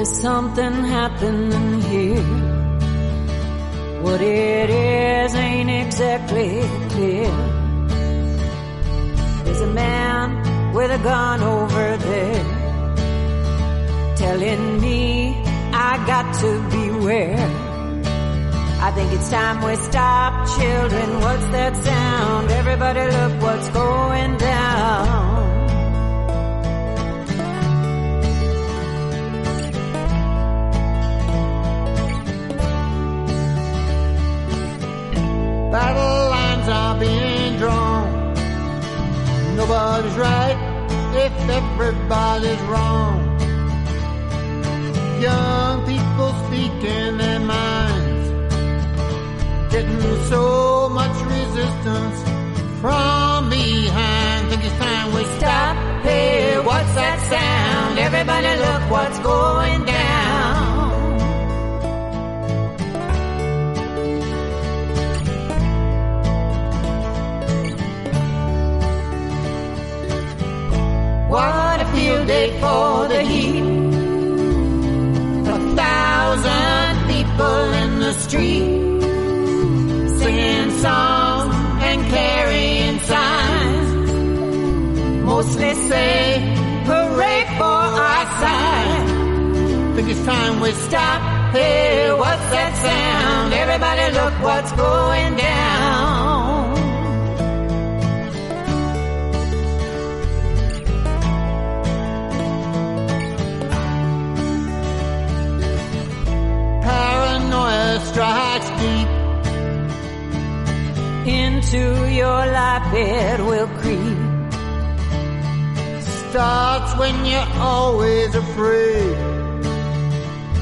There's something happening here. What it is ain't exactly clear. There's a man with a gun over there telling me I got to beware. I think it's time we stop, children. What's that sound? Everybody look what's going down. Battle lines are being drawn. Nobody's right if everybody's wrong. Young people speaking their minds, getting so much resistance from behind. Think it's time we stop. Hey, what's that sound? Everybody look what's going down. What a field day for the heat. 1,000 people in the street, singing songs and carrying signs. Mostly say, hooray for our side. Think it's time we stop. Hey, what's that sound? Everybody look what's going down. Paranoia strikes deep into your life, it will creep. Starts when you're always afraid.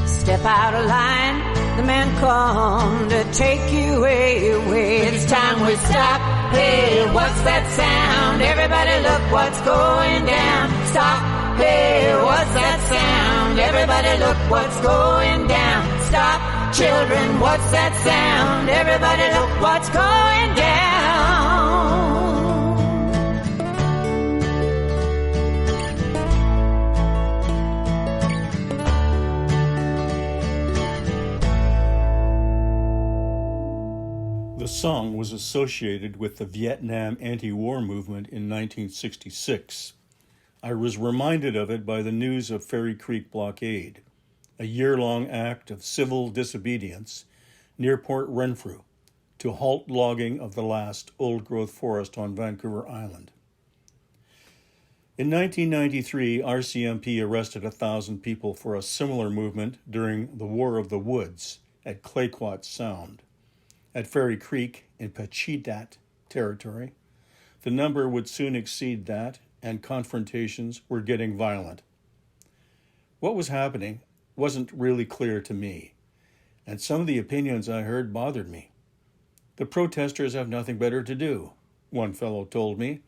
Step out of line, the man come to take you away. It's time we stop. Hey, what's that sound? Everybody look what's going down. Stop. Hey, what's that sound? Everybody look what's going down. Stop. Children, what's that sound? Everybody look what's going down. The song was associated with the Vietnam anti-war movement in 1966. I was reminded of it by the news of Fairy Creek Blockade, a year-long act of civil disobedience near Port Renfrew to halt logging of the last old-growth forest on Vancouver Island. In 1993, RCMP arrested 1,000 people for a similar movement during the War of the Woods at Clayoquot Sound. At Fairy Creek in Pacheedaht territory, the number would soon exceed that, and confrontations were getting violent. What was happening wasn't really clear to me, and some of the opinions I heard bothered me. The protesters have nothing better to do, one fellow told me.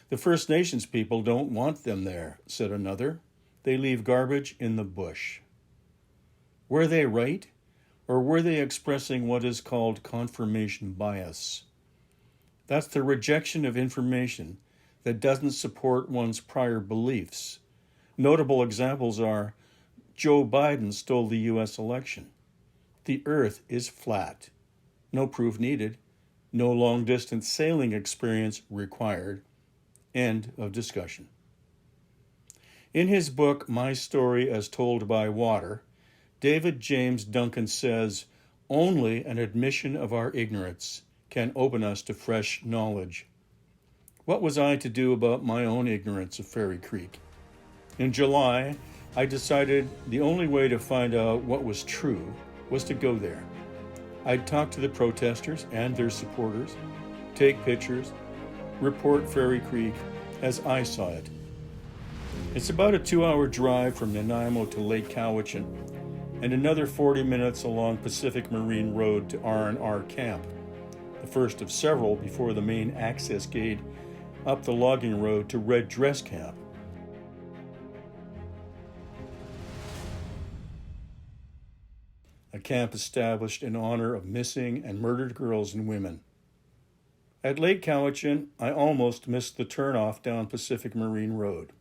The First Nations people don't want them there, said another. They leave garbage in the bush. Were they right, or were they expressing what is called confirmation bias? That's the rejection of information that doesn't support one's prior beliefs. Notable examples are Joe Biden stole the U.S. election. The earth is flat. No proof needed. No long-distance sailing experience required. End of discussion. In his book, My Story as Told by Water, David James Duncan says, only an admission of our ignorance can open us to fresh knowledge. What was I to do about my own ignorance of Fairy Creek? In July, I decided the only way to find out what was true was to go there. I'd talk to the protesters and their supporters, take pictures, report Fairy Creek as I saw it. It's about a 2-hour drive from Nanaimo to Lake Cowichan, and another 40 minutes along Pacific Marine Road to R&R Camp, the first of several before the main access gate up the logging road to Red Dress Camp. A camp established in honor of missing and murdered girls and women. At Lake Cowichan, I almost missed the turnoff down Pacific Marine Road.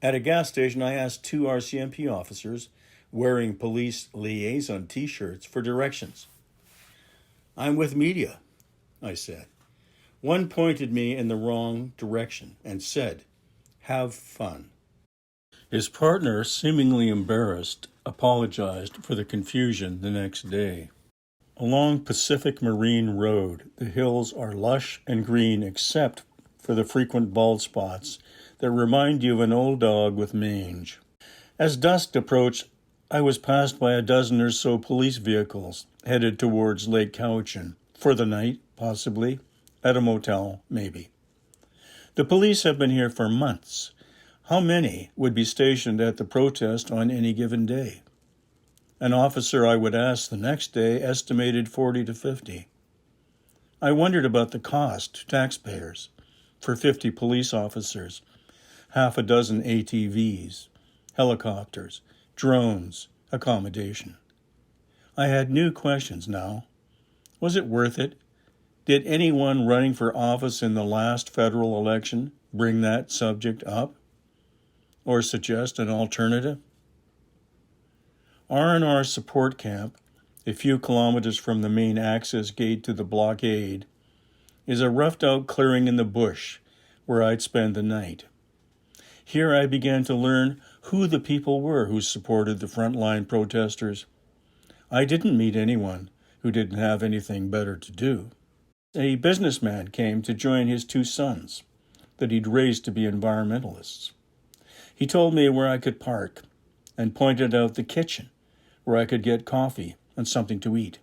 At a gas station, I asked two RCMP officers wearing police liaison t-shirts for directions. "I'm with media," I said. One pointed me in the wrong direction and said, "Have fun." His partner, seemingly embarrassed, apologized for the confusion the next day. Along Pacific Marine Road, the hills are lush and green except for the frequent bald spots that remind you of an old dog with mange. As dusk approached, I was passed by a dozen or so police vehicles headed towards Lake Cowichan, for the night, possibly, at a motel, maybe. The police have been here for months. How many would be stationed at the protest on any given day? An officer I would ask the next day estimated 40 to 50. I wondered about the cost to taxpayers for 50 police officers, half a dozen ATVs, helicopters, drones, accommodation. I had new questions now. Was it worth it? Did anyone running for office in the last federal election bring that subject up or suggest an alternative? R&R Support Camp, a few kilometers from the main access gate to the Blockade, is a roughed-out clearing in the bush where I'd spend the night. Here I began to learn who the people were who supported the frontline protesters. I didn't meet anyone who didn't have anything better to do. A businessman came to join his two sons that he'd raised to be environmentalists. He told me where I could park and pointed out the kitchen where I could get coffee and something to eat.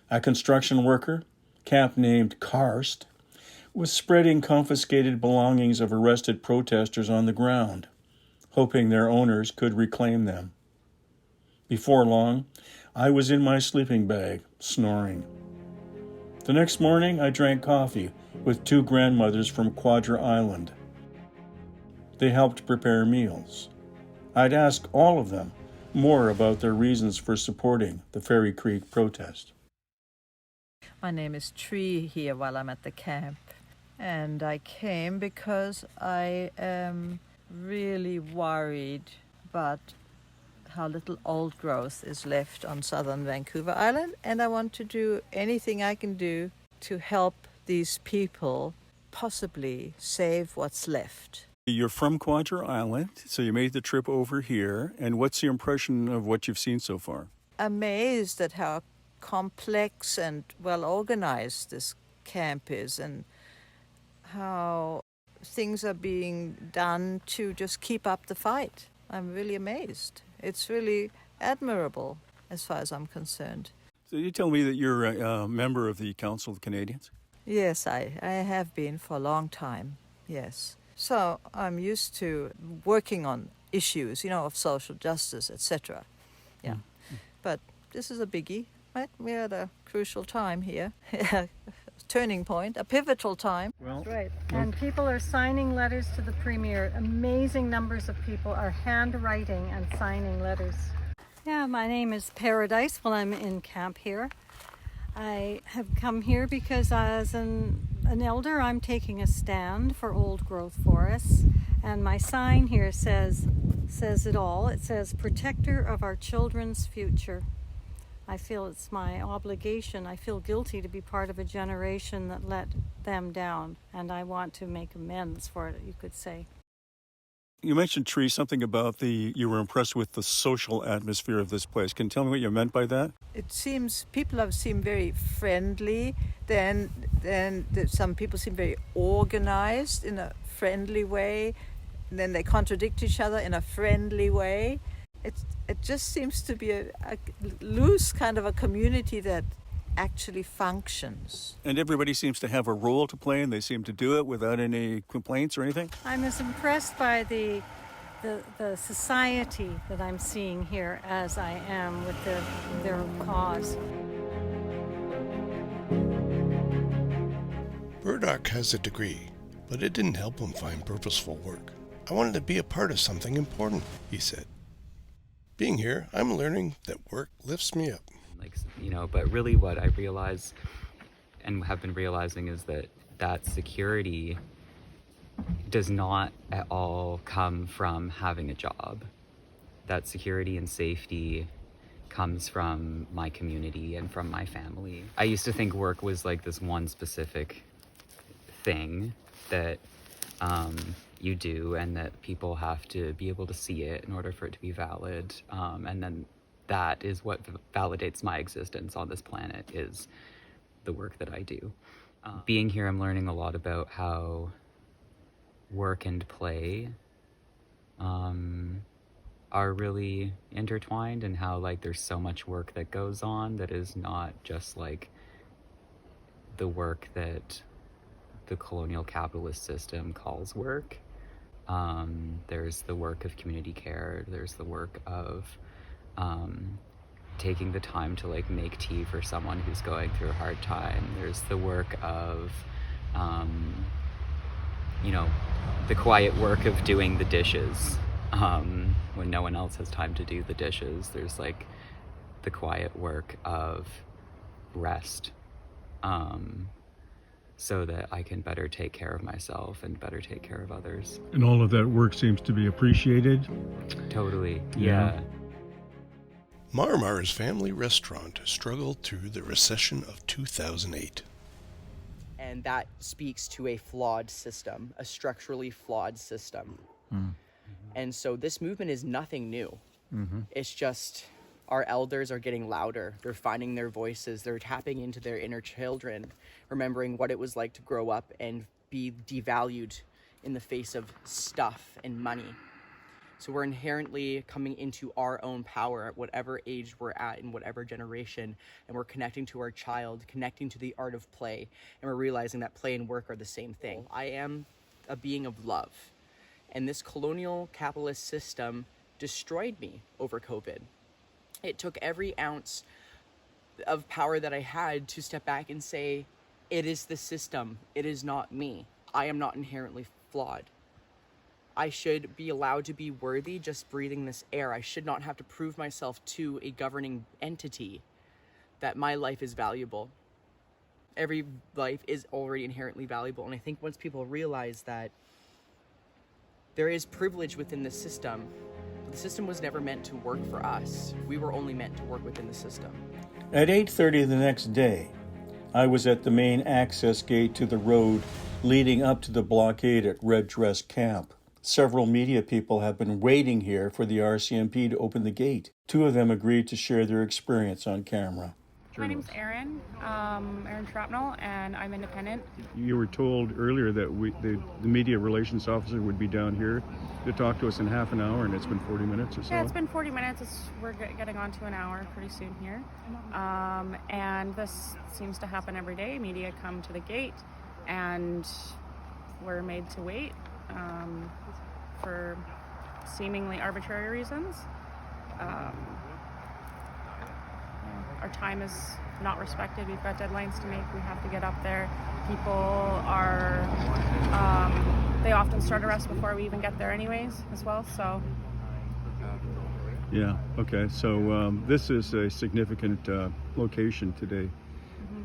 A construction worker, camp named Karst, was spreading confiscated belongings of arrested protesters on the ground, hoping their owners could reclaim them. Before long, I was in my sleeping bag, snoring. The next morning, I drank coffee with two grandmothers from Quadra Island. They helped prepare meals. I'd ask all of them more about their reasons for supporting the Fairy Creek protest. My name is Tree here while I'm at the camp. And I came because I am really worried about how little old growth is left on southern Vancouver Island, and I want to do anything I can do to help these people possibly save what's left. You're from Quadra Island, so you made the trip over here, and what's your impression of what you've seen so far? Amazed at how complex and well organized this camp is, and how things are being done to just keep up the fight. I'm really amazed. It's really admirable as far as I'm concerned. So you tell me that you're a member of the Council of Canadians? Yes, I have been for a long time, yes. So I'm used to working on issues, of social justice, etc. Yeah. Mm-hmm. But this is a biggie, right? We're at a crucial time here. Turning point, a pivotal time. Well, that's right. And people are signing letters to the Premier. Amazing numbers of people are handwriting and signing letters. Yeah, my name is Paradise. Well, I'm in camp here. I have come here because as an elder, I'm taking a stand for old growth forests. And my sign here says it all. It says, "Protector of our children's future." I feel it's my obligation. I feel guilty to be part of a generation that let them down, and I want to make amends for it, you could say. You mentioned, Tree, something about you were impressed with the social atmosphere of this place. Can you tell me what you meant by that? It seems people have seemed very friendly. Then some people seem very organized in a friendly way. And then they contradict each other in a friendly way. It just seems to be a loose kind of a community that actually functions. And everybody seems to have a role to play, and they seem to do it without any complaints or anything? I'm as impressed by the society that I'm seeing here as I am with their cause. Burdock has a degree, but it didn't help him find purposeful work. "I wanted to be a part of something important," he said. "Being here, I'm learning that work lifts me up." But really what I realize and have been realizing is that security does not at all come from having a job. That security and safety comes from my community and from my family. I used to think work was like this one specific thing that you do, and that people have to be able to see it in order for it to be valid. And then that is what validates my existence on this planet, is the work that I do. Being here, I'm learning a lot about how work and play are really intertwined, and how like there's so much work that goes on that is not just like the work that the colonial capitalist system calls work. There's the work of community care, there's the work of taking the time to like make tea for someone who's going through a hard time. There's the work of the quiet work of doing the dishes when no one else has time to do the dishes. There's like the quiet work of rest, so that I can better take care of myself and better take care of others. And all of that work seems to be appreciated. Totally, yeah. Marmar's family restaurant struggled through the recession of 2008. And that speaks to a flawed system, a structurally flawed system. And so this movement is nothing new. It's just our elders are getting louder. They're finding their voices. They're tapping into their inner children, remembering what it was like to grow up and be devalued in the face of stuff and money. So we're inherently coming into our own power at whatever age we're at, in whatever generation, and we're connecting to our child, connecting to the art of play, and we're realizing that play and work are the same thing. I am a being of love, and this colonial capitalist system destroyed me over COVID. It took every ounce of power that I had to step back and say, it is the system, it is not me. I am not inherently flawed. I should be allowed to be worthy just breathing this air. I should not have to prove myself to a governing entity that my life is valuable. Every life is already inherently valuable. And I think once people realize that there is privilege within the system was never meant to work for us. We were only meant to work within the system. At 8:30 the next day, I was at the main access gate to the road leading up to the blockade at Red Dress Camp. Several media people have been waiting here for the RCMP to open the gate. Two of them agreed to share their experience on camera. My name's Erin, Erin Shrapnel, and I'm independent. You were told earlier that the media relations officer would be down here to talk to us in half an hour, and it's been 40 minutes or so. Yeah, it's been 40 minutes. We're getting on to an hour pretty soon here. And this seems to happen every day. Media come to the gate, and we're made to wait for seemingly arbitrary reasons. Our time is not respected. We've got deadlines to make. We have to get up there. People are, they often start arrests before we even get there anyways as well, so. Yeah, okay. So this is a significant location today.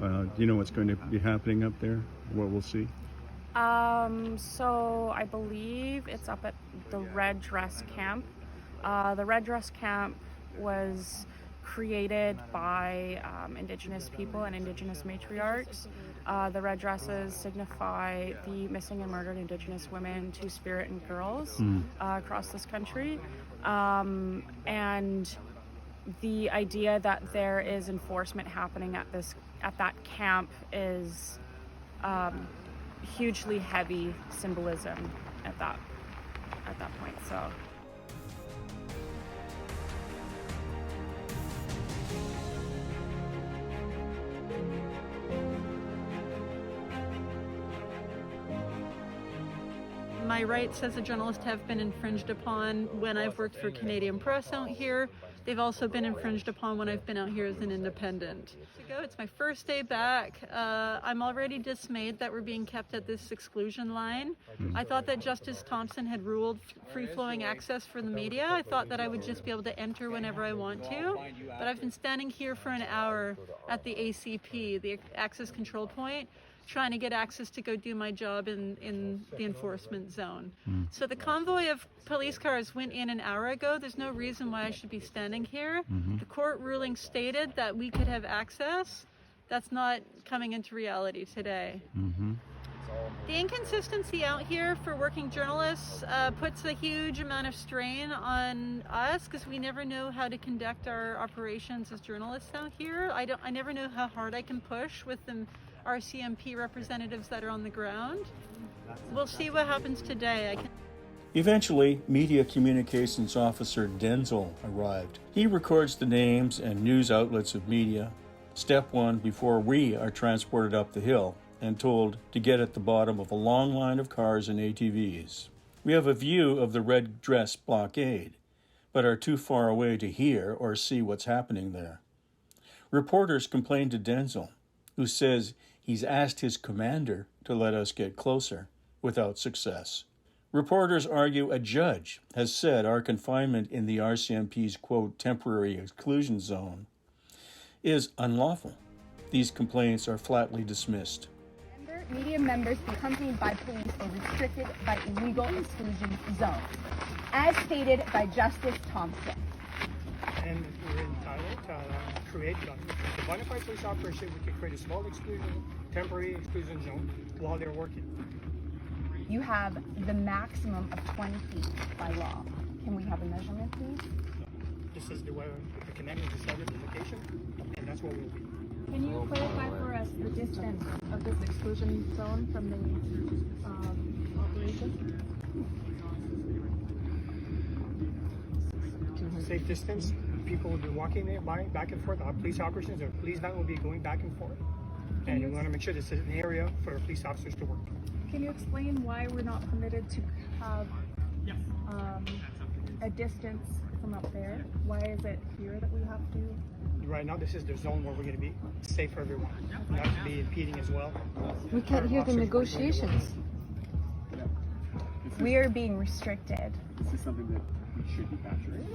Do you know what's going to be happening up there? What we'll see? So I believe it's up at the Red Dress Camp. The Red Dress Camp was created by Indigenous people and Indigenous matriarchs. The red dresses signify the missing and murdered Indigenous women, Two-Spirit, and girls across this country. And the idea that there is enforcement happening at that camp is hugely heavy symbolism at that point. So. My rights as a journalist have been infringed upon when I've worked for Canadian Press out here. They've also been infringed upon when I've been out here as an independent. It's my first day back. I'm already dismayed that we're being kept at this exclusion line. I thought that Justice Thompson had ruled free-flowing access for the media. I thought that I would just be able to enter whenever I want to. But I've been standing here for an hour at the ACP, the Access Control Point, trying to get access to go do my job in the enforcement zone. So the convoy of police cars went in an hour ago. There's no reason why I should be standing here. The court ruling stated that we could have access. That's not coming into reality today. The inconsistency out here for working journalists puts a huge amount of strain on us because we never know how to conduct our operations as journalists out here. I never know how hard I can push with the RCMP representatives that are on the ground. We'll see what happens today. Eventually, Media Communications Officer Denzel arrived. He records the names and news outlets of media, step one before we are transported up the hill and told to get at the bottom of a long line of cars and ATVs. We have a view of the red dress blockade, but are too far away to hear or see what's happening there. Reporters complain to Denzel, who says he's asked his commander to let us get closer, without success. Reporters argue a judge has said our confinement in the RCMP's, quote, temporary exclusion zone is unlawful. These complaints are flatly dismissed. Media members accompanied by police are restricted by illegal exclusion zones, as stated by Justice Thompson. And we're entitled to create the bona fide police officer. We can create a small temporary exclusion zone while they're working. You have the maximum of 20 feet by law. Can we have a measurement, please? This is the way the commander decided the location, and that's what we'll be. Can you clarify for us the distance of this exclusion zone from the operation? Safe distance. People will be walking there, back and forth. Our police operations, our police van will be going back and forth. And we want to make sure this is an area for our police officers to work. Can you explain why we're not permitted to have a distance from up there? Why is it here that we have to? Right now, this is the zone where we're going to be safe for everyone. Not to be impeding as well. We can't hear the negotiations. We are being restricted. This is something that we should be capturing.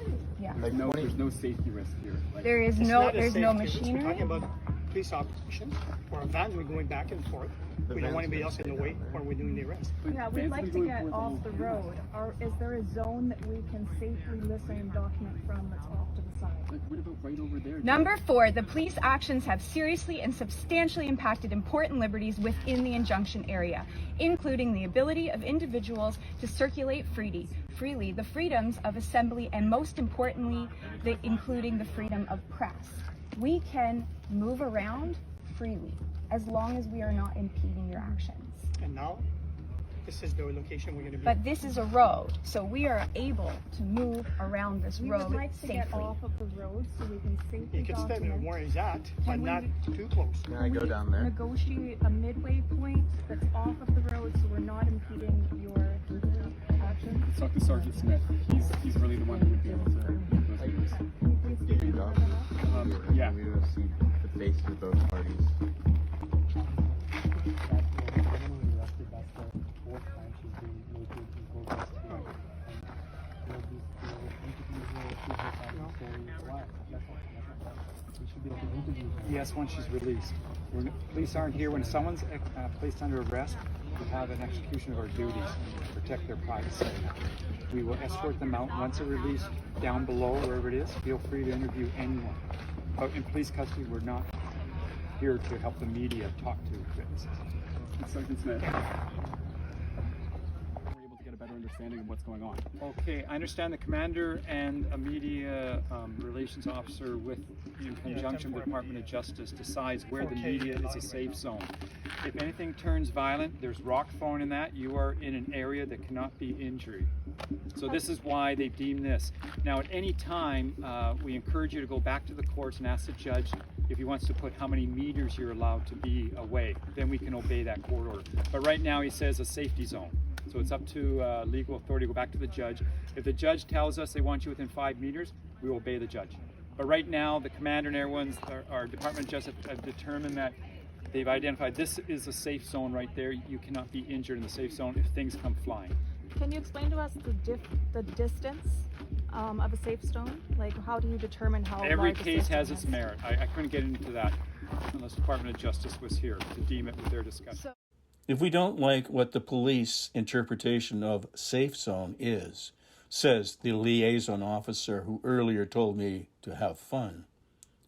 Yeah. There's no safety risk here. There's no machinery. We're talking about police operations or our vans. We're going back and forth. We don't want anybody else in the way when we're doing the arrest. Yeah, we'd like to get off the road. Is there a zone that we can safely listen and document from that's off to the side? Like, what about right over there? Number 4, the police actions have seriously and substantially impacted important liberties within the injunction area, including the ability of individuals to circulate freely, the freedoms of assembly, and most importantly, including the freedom of press. We can move around freely as long as we are not impeding your actions. And now, this is the location we're going to be. But this is a road, so we are able to move around this road safely. We would like to get off of the road so we can safely You can stay document. where he's at, but not too close. Can I go down there? Negotiate a midway point that's off of the road so we're not impeding your actions. Talk to Sergeant Smith. He's really the one who would be able to yeah. We will see the faces of both parties. Yes, once she's released. When police aren't here, when someone's placed under arrest, we have an execution of our duties to protect their privacy. We will escort them out. Once they're released, down below, wherever it is, feel free to interview anyone. But in police custody, we're not here to help the media talk to witnesses. Sergeant Smith. We're able to get a better understanding of what's going on. Okay, I understand the commander and a media relations officer in conjunction with the Department of Justice decides where the media is a safe zone. If anything turns violent, there's rock thrown in that, you are in an area that cannot be injured. So this is why they deem this. Now at any time, we encourage you to go back to the courts and ask the judge if he wants to put how many meters you're allowed to be away. Then we can obey that court order. But right now he says a safety zone. So it's up to legal authority to go back to the judge. If the judge tells us they want you within 5 meters, we will obey the judge. But right now, the commander and everyone's, our Department of Justice have determined that they've identified this is a safe zone right there. You cannot be injured in the safe zone if things come flying. Can you explain to us the distance of a safe zone? Like, how do you determine how Every large a case safe has zone its is? merit. I couldn't get into that. unless the Department of Justice was here to deem it with their discussion. If we don't like what the police interpretation of safe zone is, says the liaison officer who earlier told me to have fun,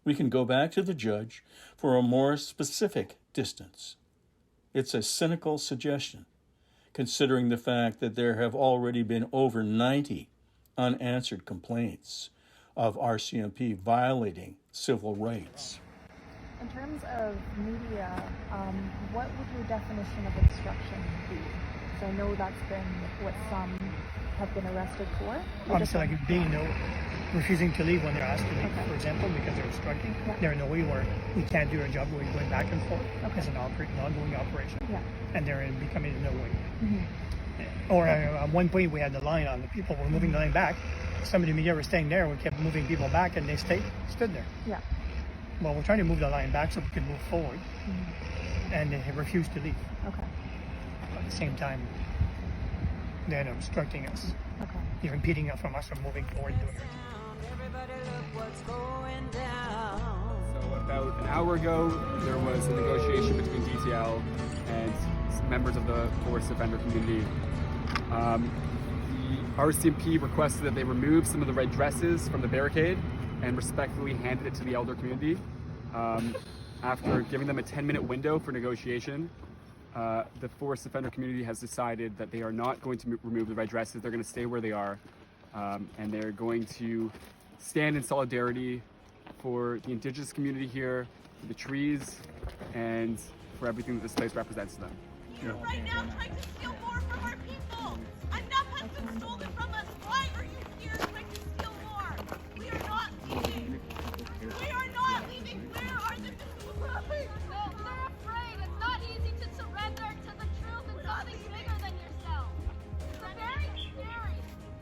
we can go back to the judge for a more specific distance. It's a cynical suggestion, considering the fact that there have already been over 90 unanswered complaints of RCMP violating civil rights. In terms of media, what would your definition of obstruction be? Because I know that's been what some have been arrested for. Obviously, like being refusing to leave when they're asked to leave, for example, because they're obstructing. Yeah. They're in a way where we can't do our job, we're going back and forth as an ongoing operation. Yeah. And they're becoming in no way. Mm-hmm. Or at one point we had the line on, the people were moving the line back. Some of the media were staying there, we kept moving people back and they stood there. Yeah. Well, we're trying to move the line back so we can move forward. And they refused to leave. Okay. At the same time, they're obstructing us. Okay. You're impeding from us from moving forward and doing our So about an hour ago, there was a negotiation between DTL and members of the forced offender community. The RCMP requested that they remove some of the red dresses from the barricade and respectfully handed it to the elder community. After giving them a 10-minute window for negotiation, the forced offender community has decided that they are not going to remove the red dresses. They're going to stay where they are, and they're going to stand in solidarity for the Indigenous community here, for the trees, and for everything that this place represents to them. You're right now trying to steal more from our people. Enough has been stolen from us. Why are you here trying to steal more? We are not leaving. We are not leaving. Where are the people? No, they're afraid. It's not easy to surrender to the truth and something bigger than yourself. It's very scary,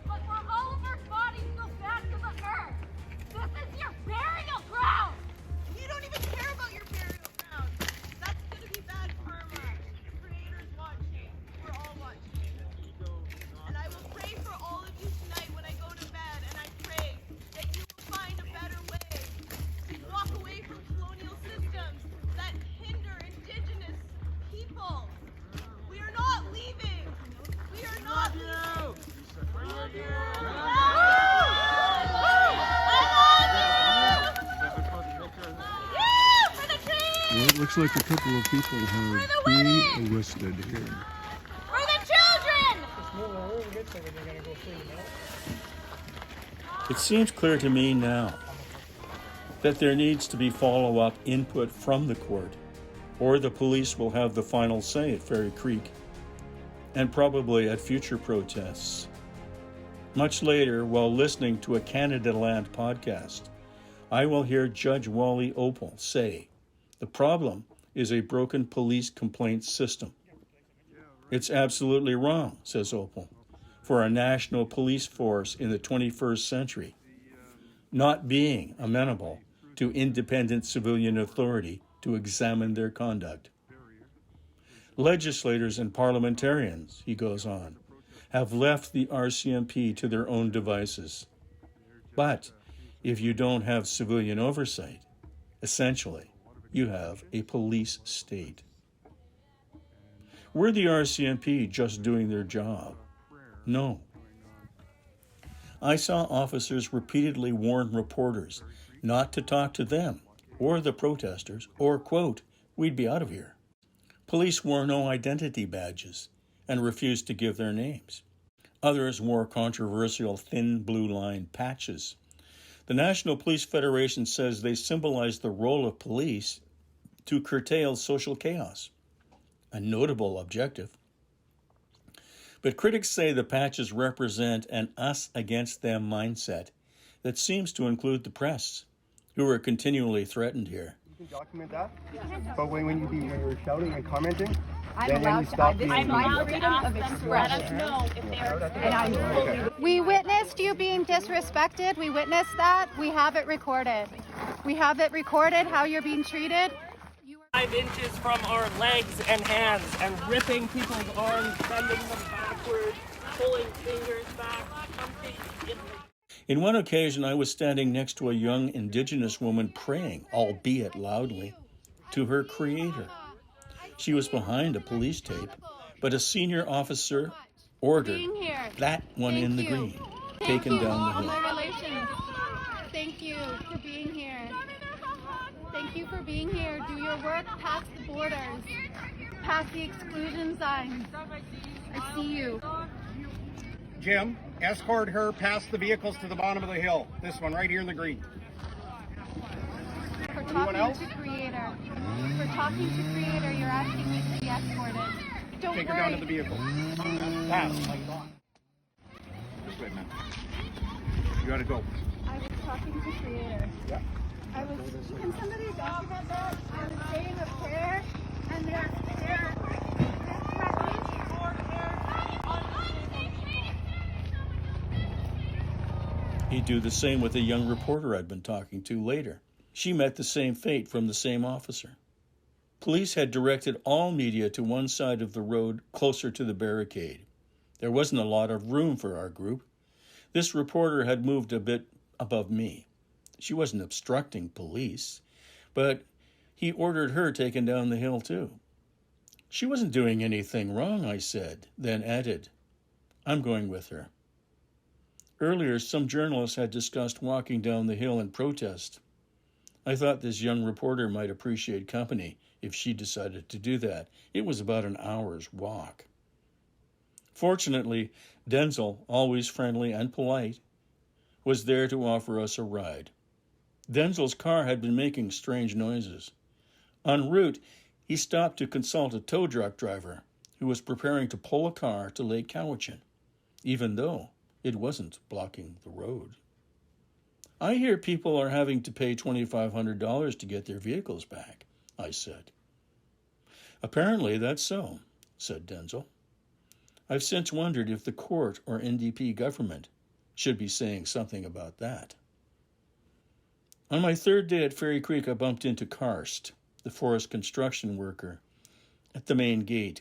but for all of our bodies go back to the earth. This is your burial ground. You don't even care about your burial ground. That's gonna be bad karma. Creator's watching. We're all watching. And I will pray for all of you tonight when I go to bed, and I pray that you will find a better way to walk away from colonial systems that hinder Indigenous people. We are not leaving. We are not leaving. Well, it looks like a couple of people have been arrested here. For the children! It seems clear to me now that there needs to be follow-up input from the court, or the police will have the final say at Fairy Creek, and probably at future protests. Much later, while listening to a Canada Land podcast, I will hear Judge Wally Opal say, the problem is a broken police complaint system. It's absolutely wrong, says Opal, for a national police force in the 21st century, not being amenable to independent civilian authority to examine their conduct. Legislators and parliamentarians, he goes on, have left the RCMP to their own devices. But if you don't have civilian oversight, essentially, you have a police state. Were the RCMP just doing their job? No. I saw officers repeatedly warn reporters not to talk to them or the protesters, or, quote, we'd be out of here. Police wore no identity badges and refused to give their names. Others wore controversial thin blue line patches. The National Police Federation says they symbolize the role of police to curtail social chaos, a notable objective. But critics say the patches represent an us-against-them mindset that seems to include the press, who are continually threatened here. You can document that, but when you're shouting and commenting, I'm allowed to ask them to let us know if they're. We witnessed you being disrespected. We witnessed that. We have it recorded. We have it recorded how you're being treated. 5 inches from our legs and hands and ripping people's arms, bending them backwards, pulling fingers back. In one occasion, I was standing next to a young Indigenous woman praying, albeit loudly, to her creator. She was behind a police tape, but a senior officer ordered that one in the green taken down the hill. Congratulations. Thank you for being here. Thank you for being here. Do your work past the borders, past the exclusion signs. I see you. Jim, escort her past the vehicles to the bottom of the hill. This one right here in the green. For talking to Creator. For talking to Creator, you're asking me to be escorted. Don't Take worry. her down to the vehicle. Pass. This way, man. You gotta go. I was talking to Creator. Yeah. Can somebody document that? I was saying a prayer, and they're He'd do the same with a young reporter I'd been talking to later. She met the same fate from the same officer. Police had directed all media to one side of the road closer to the barricade. There wasn't a lot of room for our group. This reporter had moved a bit above me. She wasn't obstructing police, but he ordered her taken down the hill too. She wasn't doing anything wrong, I said, then added, I'm going with her. Earlier, some journalists had discussed walking down the hill in protest. I thought this young reporter might appreciate company if she decided to do that. It was about an hour's walk. Fortunately, Denzel, always friendly and polite, was there to offer us a ride. Denzel's car had been making strange noises. En route, he stopped to consult a tow truck driver who was preparing to pull a car to Lake Cowichan, even though it wasn't blocking the road. I hear people are having to pay $2,500 to get their vehicles back, I said. Apparently that's so, said Denzel. I've since wondered if the court or NDP government should be saying something about that. On my third day at Fairy Creek, I bumped into Karst, the forest construction worker, at the main gate.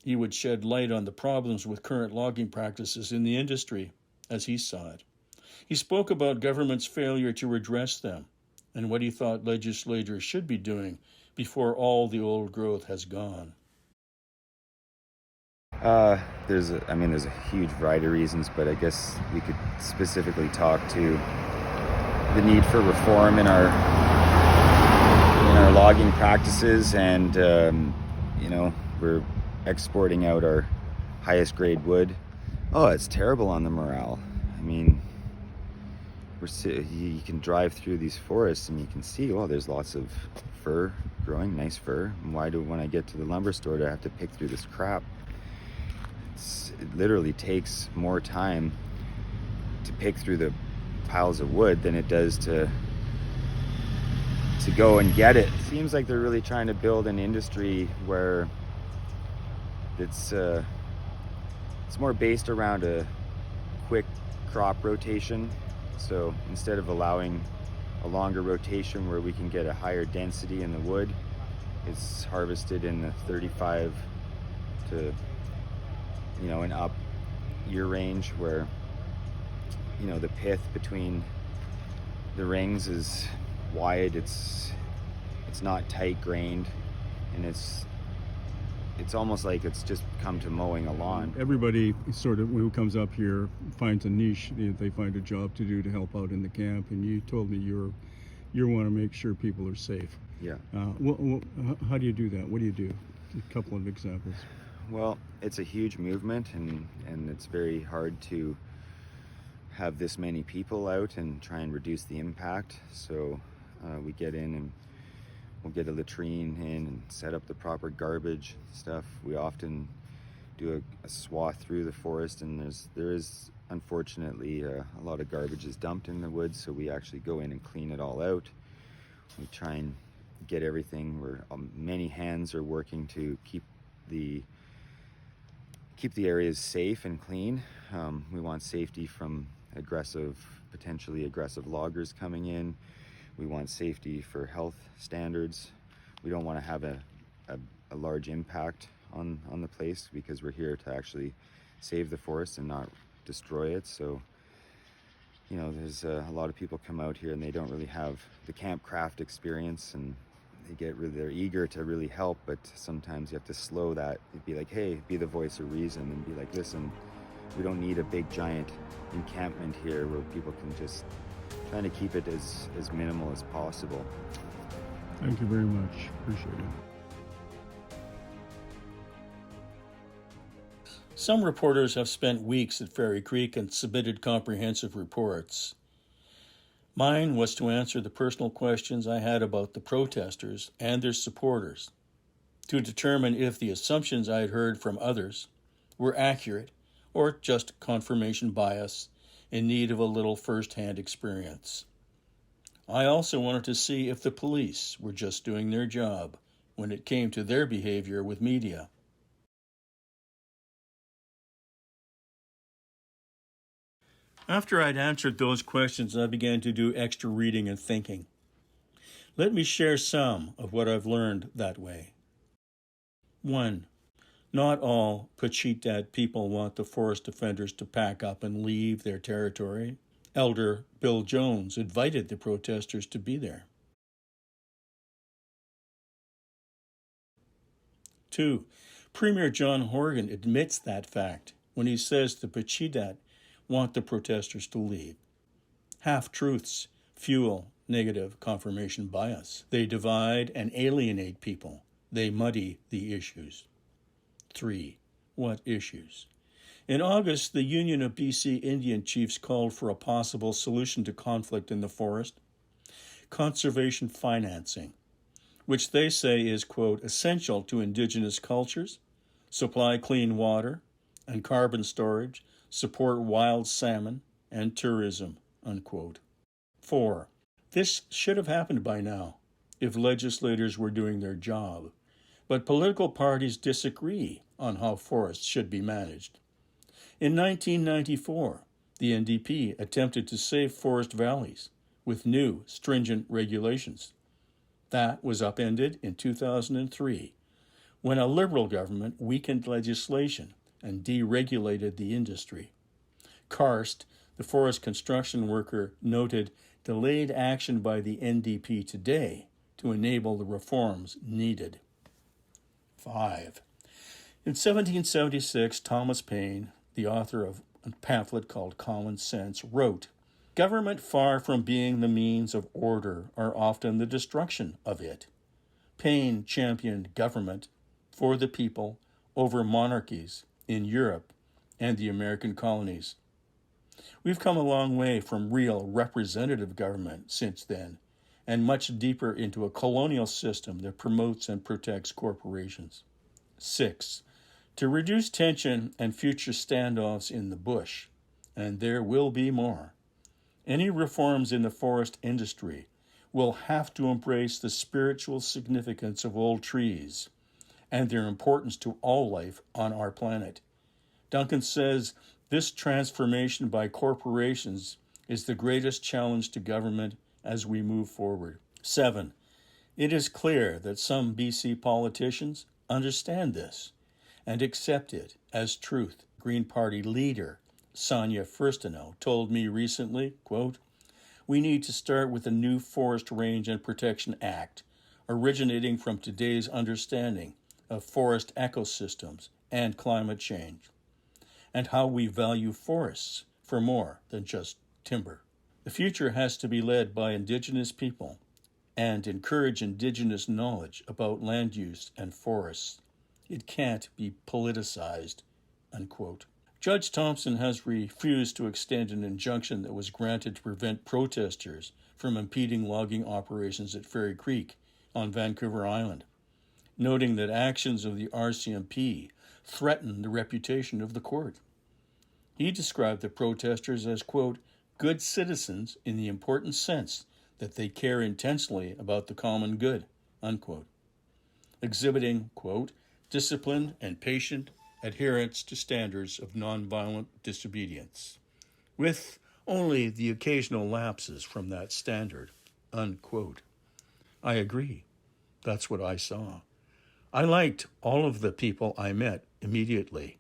He would shed light on the problems with current logging practices in the industry, as he saw it. He spoke about government's failure to redress them and what he thought legislators should be doing before all the old growth has gone. There's a huge variety of reasons, but I guess we could specifically talk to the need for reform in our logging practices, and we're exporting out our highest grade wood. Oh, it's terrible on the morale. I mean, you can drive through these forests and you can see, there's lots of fir growing, nice fir. And why do, when I get to the lumber store, do I have to pick through this crap? It literally takes more time to pick through the piles of wood than it does to go and get it. It seems like they're really trying to build an industry where it's more based around a quick crop rotation. So instead of allowing a longer rotation where we can get a higher density in the wood, it's harvested in the 35 to an up year range, where the pith between the rings is wide, it's not tight grained, and it's almost like it's just come to mowing a lawn. Everybody sort of, who comes up here, finds a niche. They find a job to do to help out in the camp, and you told me you want to make sure people are safe. Yeah. How do you do that? What do you do? A couple of examples. Well, it's a huge movement, and it's very hard to have this many people out and try and reduce the impact. So we get in and we'll get a latrine in and set up the proper garbage stuff. We often do a swath through the forest, and there is unfortunately a lot of garbage is dumped in the woods, so we actually go in and clean it all out. We try and get everything where many hands are working to keep the areas safe and clean. We want safety from potentially aggressive loggers coming in. We want safety for health standards. We don't want to have a large impact on the place, because we're here to actually save the forest and not destroy it. So, there's a lot of people come out here and they don't really have the campcraft experience, and they're eager to really help, but sometimes you have to slow that. You'd be like, hey, be the voice of reason, and be like, listen, we don't need a big giant encampment here where people can just trying to keep it as minimal as possible. Thank you very much. Appreciate it. Some reporters have spent weeks at Fairy Creek and submitted comprehensive reports. Mine was to answer the personal questions I had about the protesters and their supporters, to determine if the assumptions I had heard from others were accurate or just confirmation bias in need of a little first-hand experience. I also wanted to see if the police were just doing their job when it came to their behavior with media. After I'd answered those questions, I began to do extra reading and thinking. Let me share some of what I've learned that way. 1. Not all Pacheedaht people want the forest defenders to pack up and leave their territory. Elder Bill Jones invited the protesters to be there. 2. Premier John Horgan admits that fact when he says the Pacheedaht want the protesters to leave. Half-truths fuel negative confirmation bias. They divide and alienate people. They muddy the issues. 3. What issues? In August, the Union of BC Indian Chiefs called for a possible solution to conflict in the forest: conservation financing, which they say is, quote, essential to Indigenous cultures, supply clean water and carbon storage, support wild salmon and tourism, unquote. 4. This should have happened by now if legislators were doing their job, but political parties disagree on how forests should be managed. In 1994, the NDP attempted to save forest valleys with new, stringent regulations. That was upended in 2003, when a Liberal government weakened legislation and deregulated the industry. Karst, the forest construction worker, noted delayed action by the NDP today to enable the reforms needed. 5. In 1776, Thomas Paine, the author of a pamphlet called Common Sense, wrote, "Government far from being the means of order are often the destruction of it." Paine championed government for the people over monarchies in Europe and the American colonies. We've come a long way from real representative government since then, and much deeper into a colonial system that promotes and protects corporations. 6. To reduce tension and future standoffs in the bush, and there will be more, any reforms in the forest industry will have to embrace the spiritual significance of old trees and their importance to all life on our planet. Duncan says this transformation by corporations is the greatest challenge to government as we move forward. 7. It is clear that some BC politicians understand this and accept it as truth. Green Party leader Sonia Furstenau told me recently, quote, "We need to start with a new Forest Range and Protection Act, originating from today's understanding of forest ecosystems and climate change, and how we value forests for more than just timber. The future has to be led by Indigenous people and encourage Indigenous knowledge about land use and forests. It can't be politicized," unquote. Judge Thompson has refused to extend an injunction that was granted to prevent protesters from impeding logging operations at Fairy Creek on Vancouver Island, noting that actions of the RCMP threaten the reputation of the court. He described the protesters as, quote, good citizens in the important sense that they care intensely about the common good, unquote, exhibiting, quote, disciplined and patient adherence to standards of nonviolent disobedience, with only the occasional lapses from that standard, unquote. I agree. That's what I saw. I liked all of the people I met immediately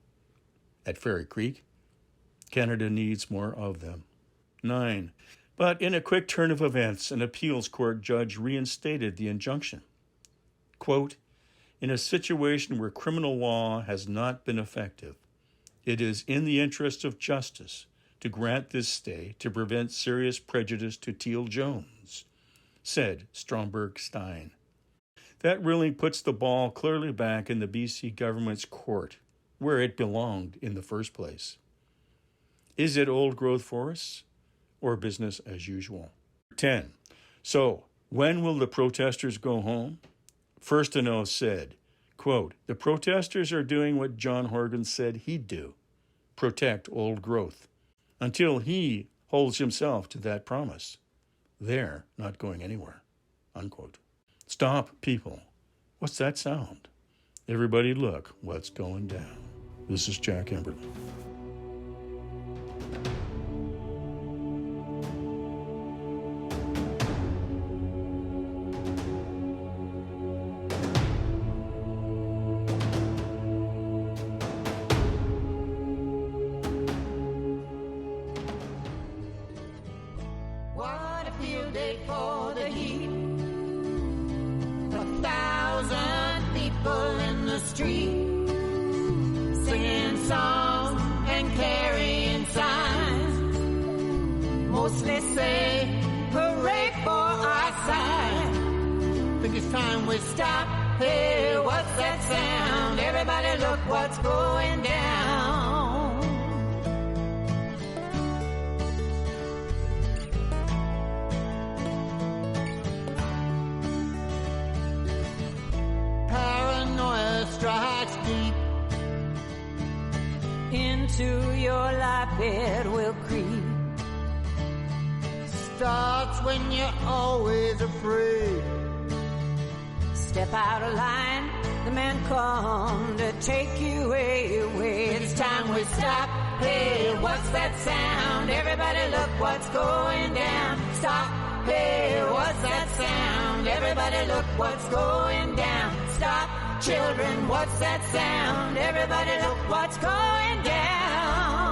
at Fairy Creek. Canada needs more of them. 9. But in a quick turn of events, an appeals court judge reinstated the injunction, Quote, in a situation where criminal law has not been effective, it is in the interest of justice to grant this stay to prevent serious prejudice to Teal Jones, said Stromberg Stein. That ruling puts the ball clearly back in the BC government's court, where it belonged in the first place. Is it old-growth forests or business as usual? 10. So, when will the protesters go home? First and Oath said, quote, the protesters are doing what John Horgan said he'd do, protect old growth, until he holds himself to that promise. They're not going anywhere, unquote. Stop, people. What's that sound? Everybody look what's going down. This is Jack Emberly. What a field day for the heat. 1,000 people in the street, singing songs and carrying signs. Mostly say, hooray for our side. Think it's time we stop. Hey, what's that sound? Everybody look what's going down. Paranoia strikes deep into your life, it will creep. Starts when you're always afraid. Step out of line, the man come to take you away. It's time we stop. Hey, what's that sound? Everybody look what's going down. Stop. Hey, what's that sound? Everybody look what's going down. Stop. Children, what's that sound? Everybody look what's going down.